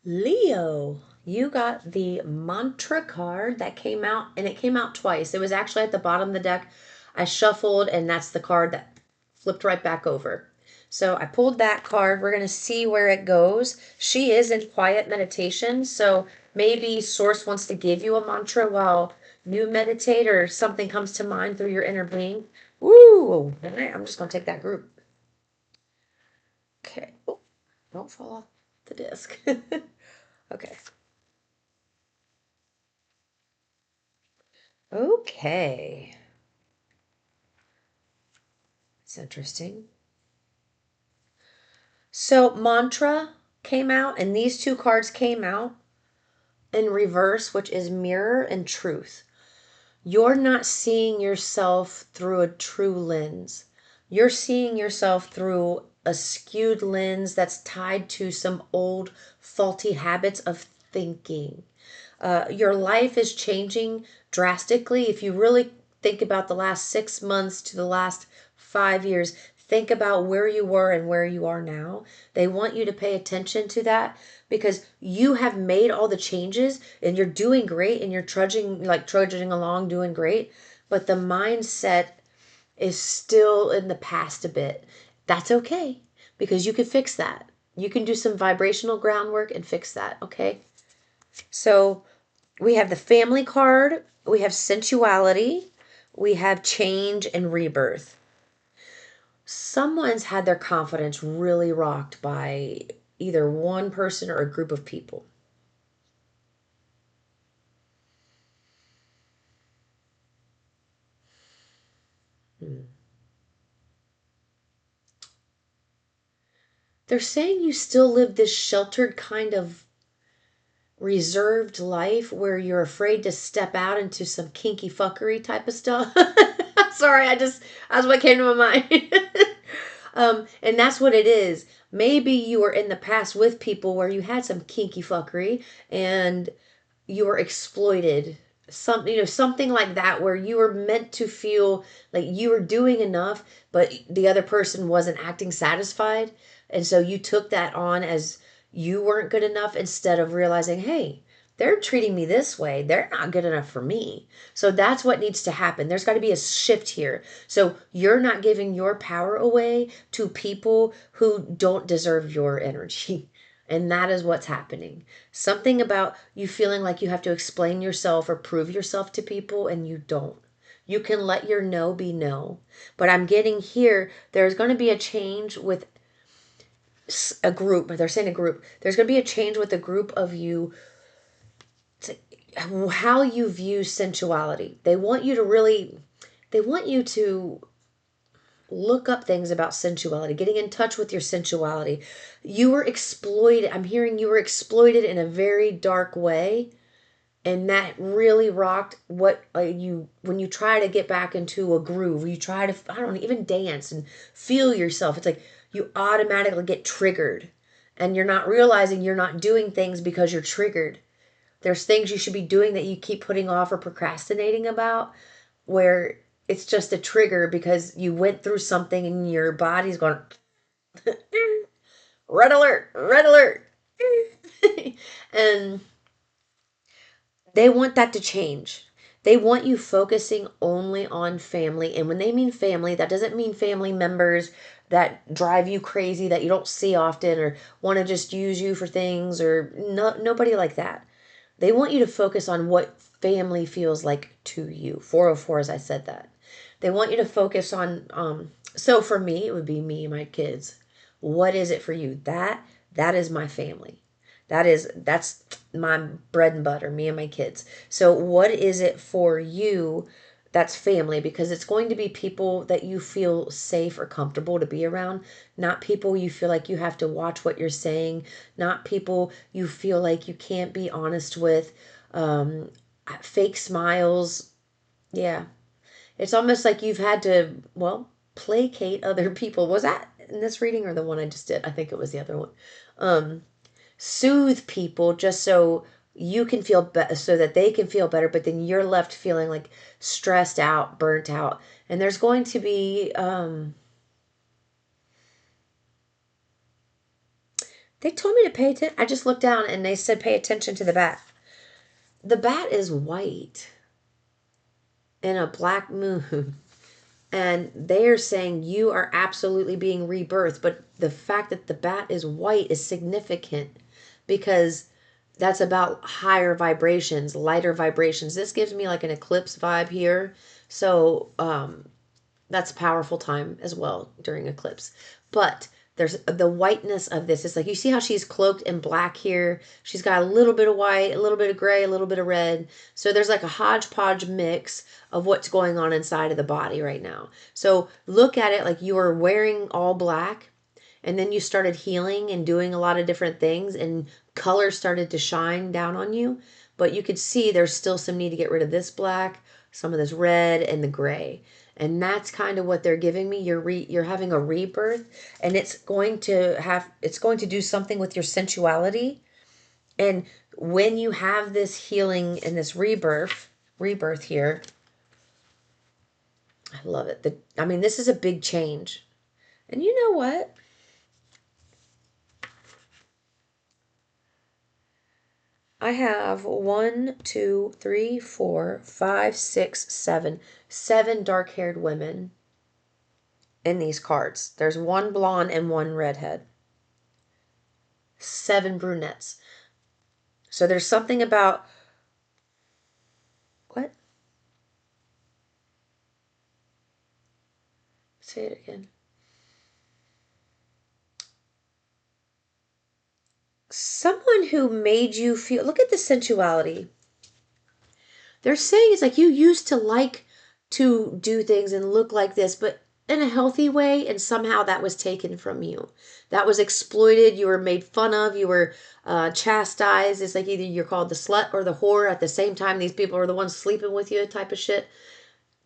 Leo, you got the mantra card that came out, and it came out twice. It was actually at the bottom of the deck. I shuffled, and that's the card that flipped right back over. So I pulled that card. We're going to see where it goes. She is in quiet meditation, so maybe Source wants to give you a mantra while you meditate, or something comes to mind through your inner being. Woo! All right, I'm just going to take that group. Okay. Oh, don't fall off the disc. Okay. Okay. It's interesting. So, mantra came out, and these two cards came out in reverse, which is mirror and truth. You're not seeing yourself through a true lens. You're seeing yourself through a skewed lens that's tied to some old faulty habits of thinking. Your life is changing drastically. If you really think about the last 6 months to the last 5 years, think about where you were and where you are now. They want you to pay attention to that because you have made all the changes and you're doing great and you're trudging along doing great, but the mindset is still in the past a bit. That's okay because you can fix that. You can do some vibrational groundwork and fix that, okay? So we have the family card, we have sensuality, we have change and rebirth. Someone's had their confidence really rocked by either one person or a group of people. Hmm. They're saying you still live this sheltered kind of reserved life where you're afraid to step out into some kinky fuckery type of stuff. Sorry, that's what came to my mind. And that's what it is. Maybe you were in the past with people where you had some kinky fuckery and you were exploited. Something like that, where you were meant to feel like you were doing enough, but the other person wasn't acting satisfied. And so you took that on as you weren't good enough instead of realizing, hey, they're treating me this way. They're not good enough for me. So that's what needs to happen. There's got to be a shift here. So you're not giving your power away to people who don't deserve your energy. And that is what's happening. Something about you feeling like you have to explain yourself or prove yourself to people, and you don't. You can let your no be no. But I'm getting here, there's going to be a change with a group. They're saying a group. There's going to be a change with a group of you, to how you view sensuality. They want you to look up things about sensuality, getting in touch with your sensuality. You were exploited. I'm hearing you were exploited in a very dark way. And that really rocked what you, when you try to get back into a groove, you try to, I don't know, even dance and feel yourself. It's like you automatically get triggered and you're not realizing you're not doing things because you're triggered. There's things you should be doing that you keep putting off or procrastinating about, where it's just a trigger because you went through something and your body's going, red alert, red alert. And they want that to change. They want you focusing only on family. And when they mean family, that doesn't mean family members that drive you crazy that you don't see often or want to just use you for things, or nobody like that. They want you to focus on what family feels like to you. 404, as I said that. They want you to focus on, so for me, it would be me and my kids. What is it for you? That is my family. That's my bread and butter, me and my kids. So what is it for you that's family? Because it's going to be people that you feel safe or comfortable to be around, not people you feel like you have to watch what you're saying, not people you feel like you can't be honest with. Fake smiles. Yeah. It's almost like you've had to, well, placate other people. Was that in this reading or the one I just did? I think it was the other one. Um, Soothe people just so you can feel better, so that they can feel better, but then you're left feeling like stressed out, burnt out. And there's going to be They told me to pay attention. I just looked down and they said pay attention to the bat. The bat is white in a black moon. And they are saying you are absolutely being rebirthed. But the fact that the bat is white is significant because that's about higher vibrations, lighter vibrations. This gives me like an eclipse vibe here. So that's a powerful time as well during eclipse. But there's the whiteness of this. It's like you see how she's cloaked in black here. She's got a little bit of white, a little bit of gray, a little bit of red. So there's like a hodgepodge mix of what's going on inside of the body right now. So look at it like you are wearing all black and then you started healing and doing a lot of different things and color started to shine down on you. But you could see there's still some need to get rid of this black, some of this red, and the gray. And that's kind of what they're giving me. You're having a rebirth, and it's going to do something with your sensuality. And when you have this healing and this rebirth here, I love it. I mean, this is a big change. And you know what? I have 1, 2, 3, 4, 5, 6, 7 dark-haired women in these cards. There's 1 blonde and 1 redhead. 7 brunettes. So there's something about... What? Say it again. Someone who made you feel... Look at the sensuality. They're saying it's like you used to like to do things and look like this, but in a healthy way, and somehow that was taken from you. That was exploited. You were made fun of. You were chastised. It's like either you're called the slut or the whore at the same time. These people are the ones sleeping with you type of shit.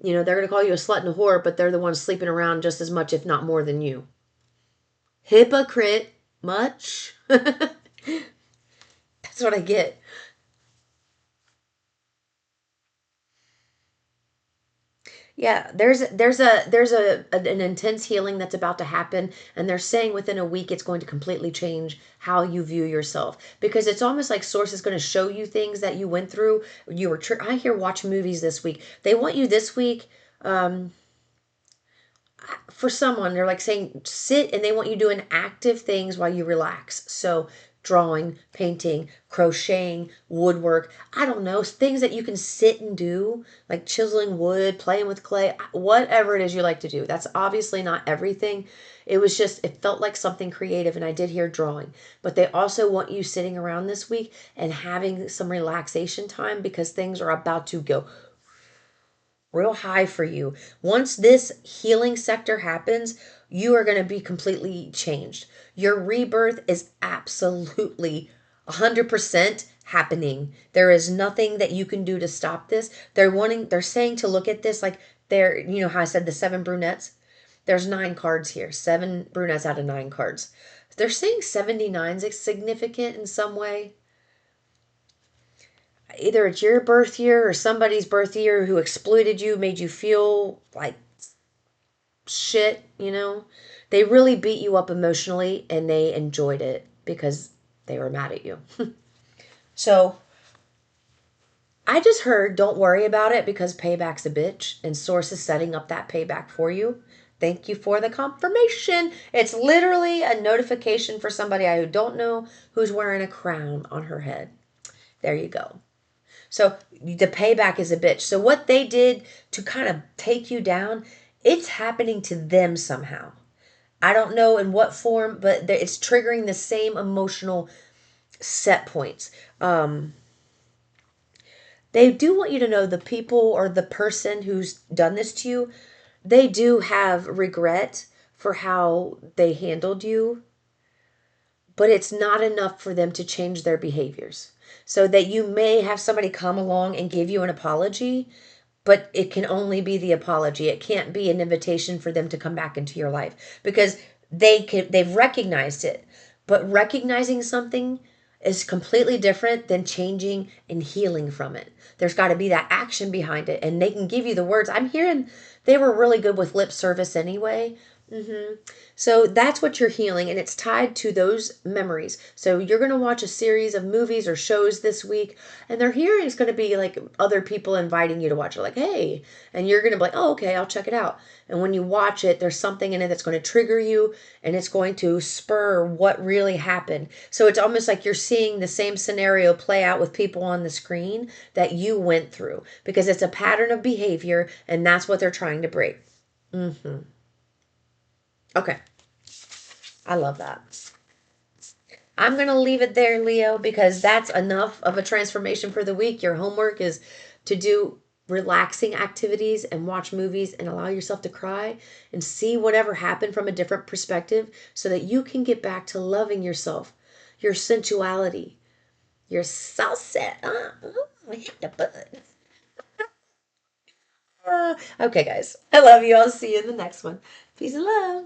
You know, they're going to call you a slut and a whore, but they're the ones sleeping around just as much, if not more than you. Hypocrite. Much. That's what I get. Yeah, there's an intense healing that's about to happen, and they're saying within a week it's going to completely change how you view yourself, because it's almost like source is going to show you things that you went through. You were I hear watch movies this week. They want you this week. For someone, they're like saying sit, and they want you doing active things while you relax. So drawing, painting, crocheting, woodwork, I don't know, things that you can sit and do, like chiseling wood, playing with clay, whatever it is you like to do. That's obviously not everything. It was just, it felt like something creative, and I did hear drawing. But they also want you sitting around this week and having some relaxation time, because things are about to go real high for you. Once this healing sector happens, you are going to be completely changed. Your rebirth is absolutely 100% happening. There is nothing that you can do to stop this. They're saying to look at this like you know how I said the 7 brunettes? There's 9 cards here. 7 brunettes out of 9 cards. They're saying 79 is significant in some way. Either it's your birth year or somebody's birth year who exploited you, made you feel like shit, you know. They really beat you up emotionally, and they enjoyed it because they were mad at you. So I just heard don't worry about it because payback's a bitch, and source is setting up that payback for you. Thank you for the confirmation. It's literally a notification for somebody I don't know who's wearing a crown on her head. There you go. So the payback is a bitch. So what they did to kind of take you down, it's happening to them somehow. I don't know in what form, but it's triggering the same emotional set points. They do want you to know the people or the person who's done this to you, they do have regret for how they handled you, but it's not enough for them to change their behaviors. So that you may have somebody come along and give you an apology, but it can only be the apology. It can't be an invitation for them to come back into your life, because they've recognized it. But recognizing something is completely different than changing and healing from it. There's got to be that action behind it, and they can give you the words. I'm hearing they were really good with lip service anyway, So that's what you're healing, and it's tied to those memories. So you're going to watch a series of movies or shows this week, and their hearing is going to be like other people inviting you to watch it, like, hey, and you're going to be like, oh, okay, I'll check it out. And when you watch it, there's something in it that's going to trigger you, and it's going to spur what really happened. So it's almost like you're seeing the same scenario play out with people on the screen that you went through, because it's a pattern of behavior, and that's what they're trying to break. Mm-hmm. Okay. I love that. I'm going to leave it there, Leo, because that's enough of a transformation for the week. Your homework is to do relaxing activities and watch movies and allow yourself to cry and see whatever happened from a different perspective so that you can get back to loving yourself, your sensuality, your salsa. I hit the button. Okay, guys. I love you. I'll see you in the next one. Peace and love.